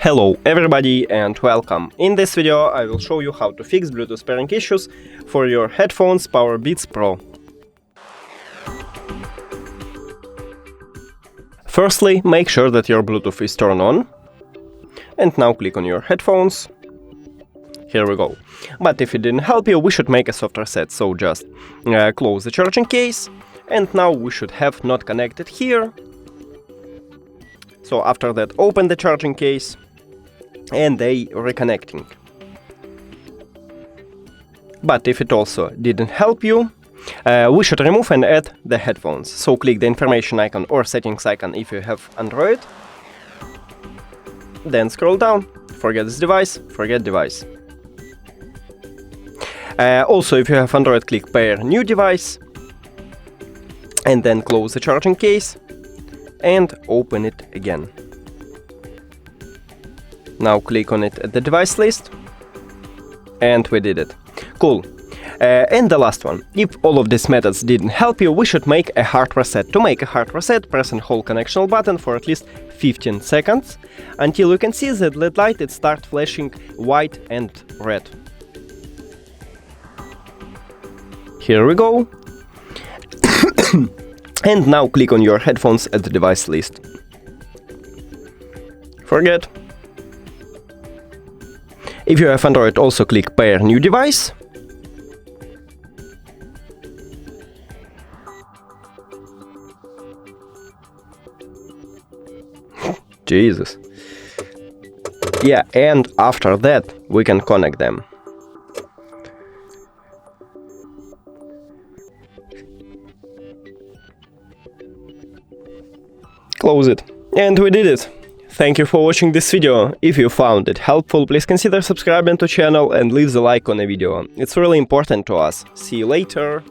Hello everybody and welcome. In this video I will show you how to fix Bluetooth pairing issues for your headphones Powerbeats Pro. Firstly, make sure that your Bluetooth is turned on. And now click on your headphones. Here we go. But if it didn't help you, we should make a soft reset. So just close the charging case. And now we should have not connected here. So after that, open the charging case. And they reconnecting. But if it also didn't help you, we should remove and add the headphones. So click the information icon or settings icon if you have Android. Then scroll down. Forget this device, forget device. Also, if you have Android, click pair new device. And then close the charging case. And open it again. Now click on it at the device list. And we did it. Cool. And the last one. If all of these methods didn't help you, we should make a hard reset. To make a hard reset, press and hold connectional button for at least 15 seconds until you can see that LED light it start flashing white and red. Here we go. And now click on your headphones at the device list. Forget. If you have Android, also click pair new device. Jesus. Yeah, and after that we can connect them. Close it. And we did it. Thank you for watching this video. If you found it helpful, please consider subscribing to the channel and leave the like on the video. It's really important to us. See you later.